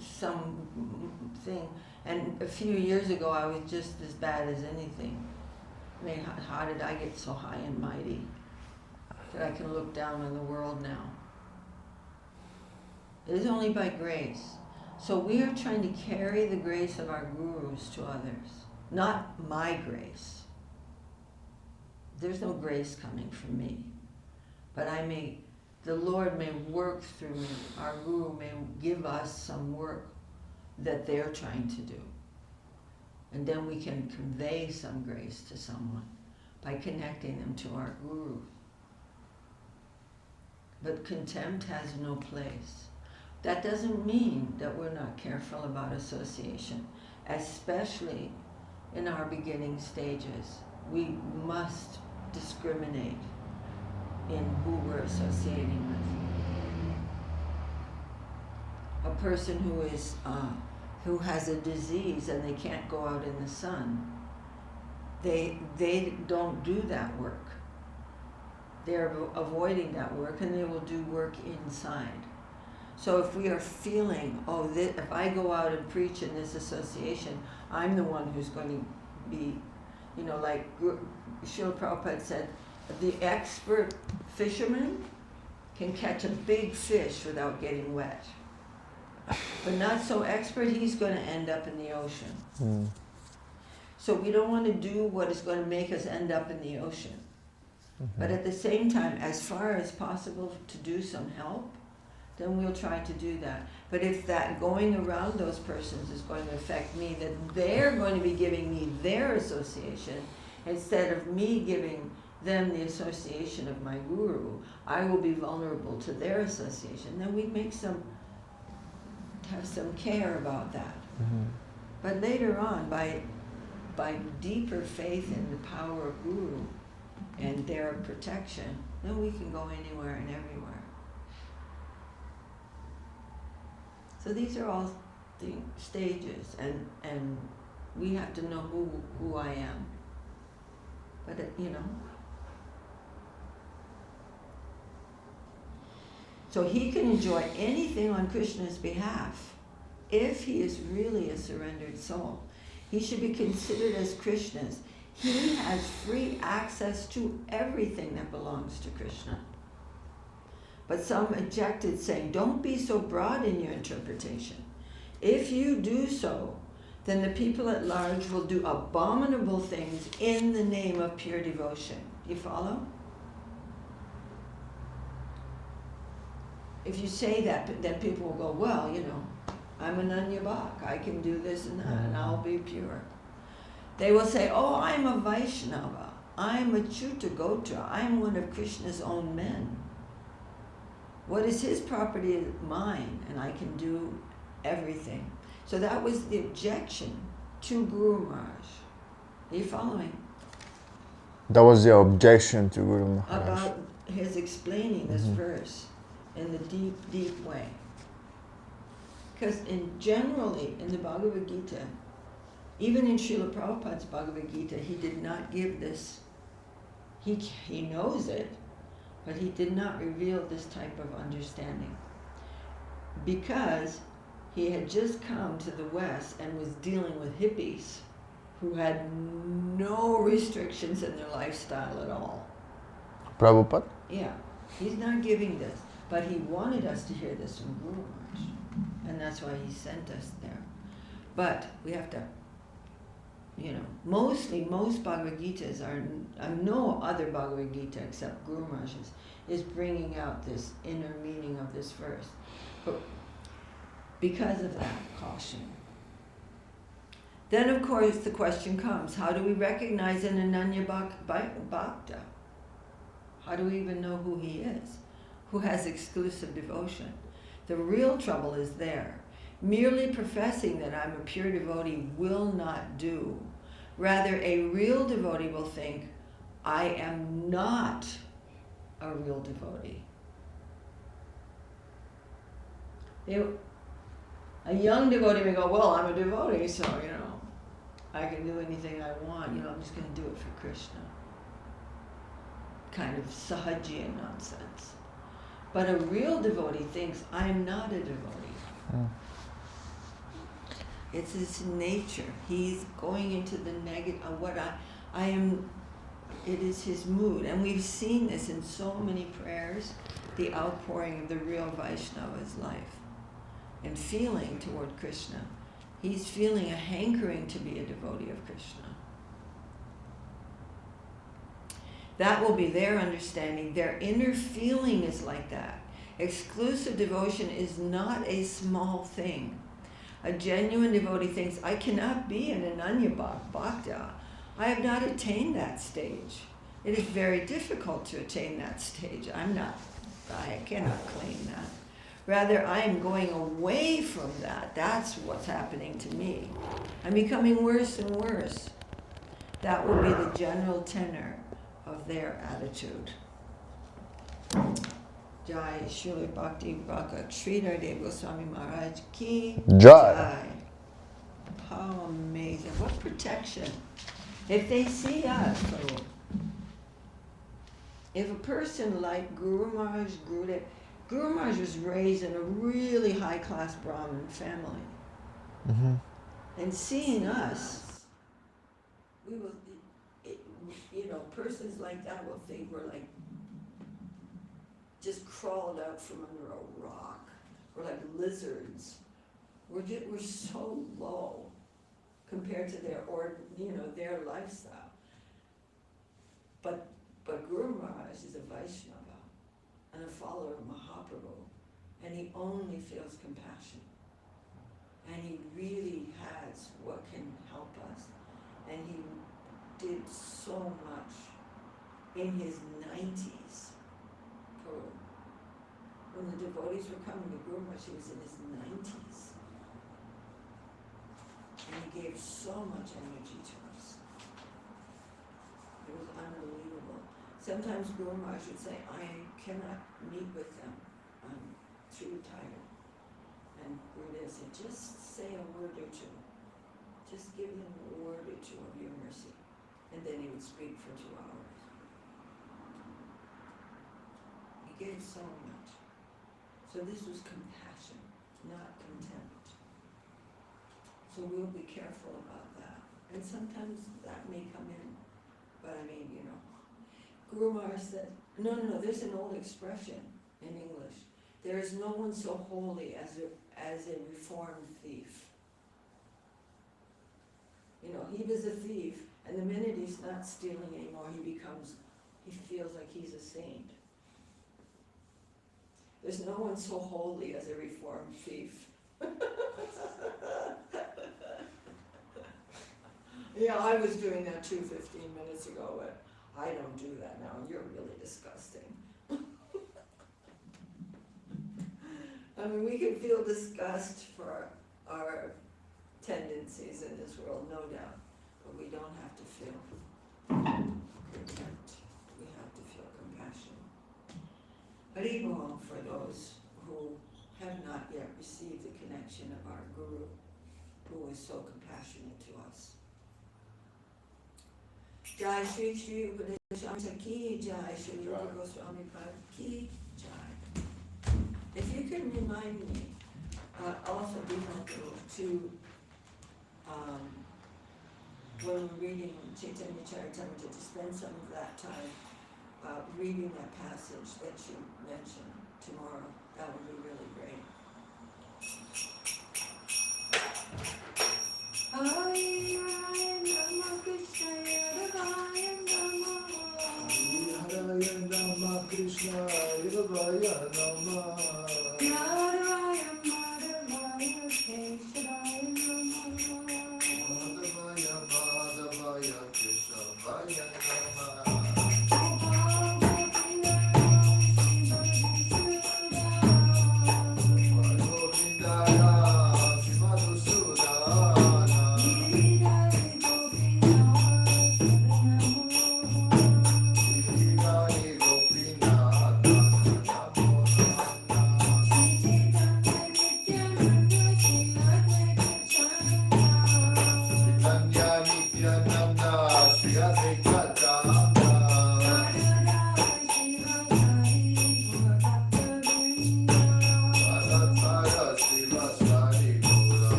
something, and a few years ago I was just as bad as anything. I mean, how did I get so high and mighty that I can look down on the world now? It is only by grace. So we are trying to carry the grace of our gurus to others, not my grace. There's no grace coming from me, but the Lord may work through me. Our Guru may give us some work that they're trying to do. And then we can convey some grace to someone by connecting them to our Guru. But contempt has no place. That doesn't mean that we're not careful about association, especially in our beginning stages. We must discriminate in who we're associating with. A person who has a disease and they can't go out in the sun, they don't do that work. They're avoiding that work and they will do work inside. So if we are feeling, if I go out and preach in this association, I'm the one who's going to be, like Srila Prabhupada said, the expert fisherman can catch a big fish without getting wet. But not so expert, he's going to end up in the ocean. So we don't want to do what is going to make us end up in the ocean. But at the same time, as far as possible to do some help, then we'll try to do that. But if that going around those persons is going to affect me, that they're going to be giving me their association, instead of me giving them the association of my Guru, I will be vulnerable to their association. Then we have some care about that. But later on, by deeper faith in the power of Guru and their protection, then we can go anywhere and everywhere. So these are all the stages, and we have to know who I am. But so he can enjoy anything on Krishna's behalf, if he is really a surrendered soul, he should be considered as Krishna's. He has free access to everything that belongs to Krishna. But some objected, saying, don't be so broad in your interpretation. If you do so, then the people at large will do abominable things in the name of pure devotion. You follow? If you say that, then people will go, well, I'm an Anyabhak. I can do this and that, and I'll be pure. They will say, oh, I'm a Vaishnava. I'm a Chuta Gotra. I'm one of Krishna's own men. What is his property is mine, and I can do everything. So that was the objection to Guru Maharaj. Are you following? That was the objection to Guru Maharaj. About his explaining this verse in the deep, deep way. Because generally in the Bhagavad Gita, even in Srila Prabhupada's Bhagavad Gita, he did not give this. He knows it, but he did not reveal this type of understanding. Because he had just come to the West and was dealing with hippies who had no restrictions in their lifestyle at all. Prabhupada? Yeah, he's not giving this, but he wanted us to hear this from Guru Maharaj, and that's why he sent us there. But we have to, most Bhagavad Gitas no other Bhagavad Gita except Guru Maharaj's is bringing out this inner meaning of this verse. But because of that caution. Then, of course, the question comes, how do we recognize an Ananya Bhakta? How do we even know who he is? Who has exclusive devotion? The real trouble is there. Merely professing that I'm a pure devotee will not do. Rather, a real devotee will think, I am not a real devotee. A young devotee may go, well, I'm a devotee, so, I can do anything I want. I'm just going to do it for Krishna. Kind of sahajiya nonsense. But a real devotee thinks, I'm not a devotee. It's his nature. He's going into the negative, what I am, it is his mood. And we've seen this in so many prayers, the outpouring of the real Vaishnava's life and feeling toward Krishna. He's feeling a hankering to be a devotee of Krishna. That will be their understanding. Their inner feeling is like that. Exclusive devotion is not a small thing. A genuine devotee thinks, I cannot be an Ananya Bhakta. I have not attained that stage. It is very difficult to attain that stage. I cannot claim that. Rather, I am going away from that. That's what's happening to me. I'm becoming worse and worse. That will be the general tenor of their attitude. Jai Srila Bhakti Bhaka Sridhar Dev Goswami Maharaj Ki Jai. How amazing. What protection. If they see us, if a person like Guru Maharaj, Guru Maharaj was raised in a really high-class Brahmin family. Mm-hmm. And seeing us, we will, persons like that will think we're like just crawled out from under a rock. We're like lizards. We're so low compared to their lifestyle. But Guru Maharaj is a Vaishnava and a follower of Mahaprabhu, and he only feels compassion. And he really has what can help us. And he did so much in his 90s. When the devotees were coming to Guru Maharaj, he was in his 90s. And he gave so much energy to us. It was unbelievable. Sometimes Guru Maharaj would say, I cannot meet with them. I'm too tired. And Gurudev said, just say a word or two. Just give them a word or two of your mercy. And then he would speak for 2 hours. He gave so much. So this was compassion, not contempt. So we'll be careful about that. And sometimes that may come in, but I mean, Guru Maharaj said, no, there's an old expression in English. There is no one so holy as a reformed thief. He was a thief, and the minute he's not stealing anymore, he feels like he's a saint. There's no one so holy as a reformed thief. Yeah, I was doing that too 15 minutes ago, but I don't do that now. You're really disgusting. I mean, we can feel disgust for our tendencies in this world, no doubt, but we don't have to feel contempt. We have to feel compassion. Haribol for those who have not yet received the connection of our Guru, who is so compassionate to us. Jai Sri Sri Upadesamrita ki Jai, Sri Rupa Goswami Pad ki Jai. If you can remind me, also be helpful to, when we're reading Chaitanya Charitamrita, to spend some of that time reading that passage that you mentioned tomorrow. That would be really great. Hare Rama Krishna Hare Rama Krishna Yadavaya Nama Madhavaya Madhavaya Keshavaya Nama Madhavaya Keshavaya Nama Jai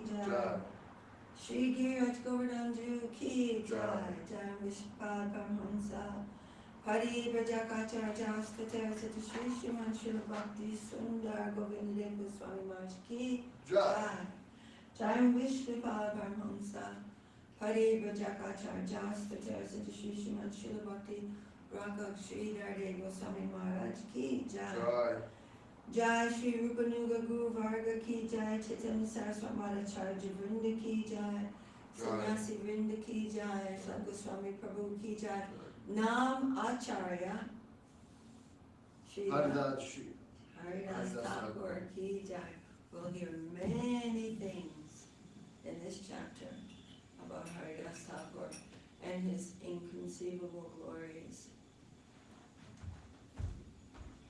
Jai. Jai. Shri Giraj Govardhanju Ki Jai. Jai Vishpal Paramahamsa. Hari Brajakacharya Stata Sata Shri Sriman Srila Bhakti Sundar Govinda Goswami Maharaj Ki Jai. Jai Vishpal Paramahamsa. Hari Brajakacharya Stata Sata Shri Sriman Srila Bhakti Rakak Shri Darde Goswami Maharaj Ki Jai. Jai. Jai Shri Rupanuga Guru Varga Ki Jai. Chaitanya Saraswati Madhacharya Vrinda Ki Jai. Sannyasi Vrinda Ki Jai. Sant Goswami Prabhu Ki Jai. Nam Acharya Shri Haridas Shri. Haridas Thakur Ki Jai. We'll hear many things in this chapter about Haridas Thakur and his inconceivable glories.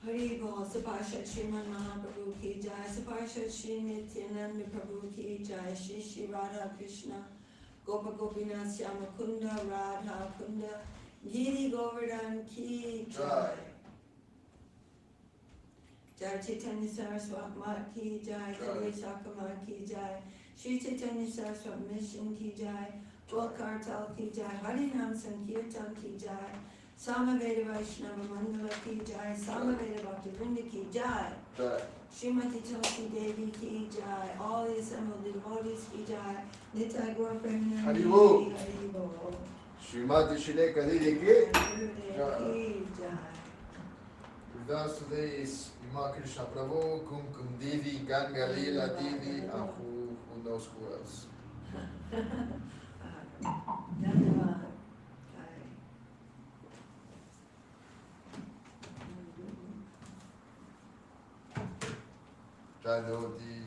Hari Bol Sapashat Shriman Mahaprabhu Ki Jai. Sapashat Shri Nityananda Prabhu Ki Jai. Shri Shri Radha Krishna Gopa Gopinath Syama Kunda Radha Kunda Giri Govardhan Ki Jai. Jai Chaitanya Saraswati Mat Ki Jai. Jai Sakama Ki Jai. Sri Chaitanya Saraswati Mission Ki Jai. Kartal Ki Jai. Harinam Sankirtan Ki Jai. Samaveda Vaishnava Mandala Ki Jai. Samaveda Bhakti Vrinda Ki Jai. Jai. Srimati Tulsi Devi Ki Jai. All the assembled devotees Ki Jai. Nitai Gaur Premanandi Hari Bol. Hari Bol. Srimati Shri Lekha Ki Jai. With us today is Ima Krishna Prabhu, Kumkum Devi, Ganga Lila Devi, and who knows who else. Dandavat. Jai devotees.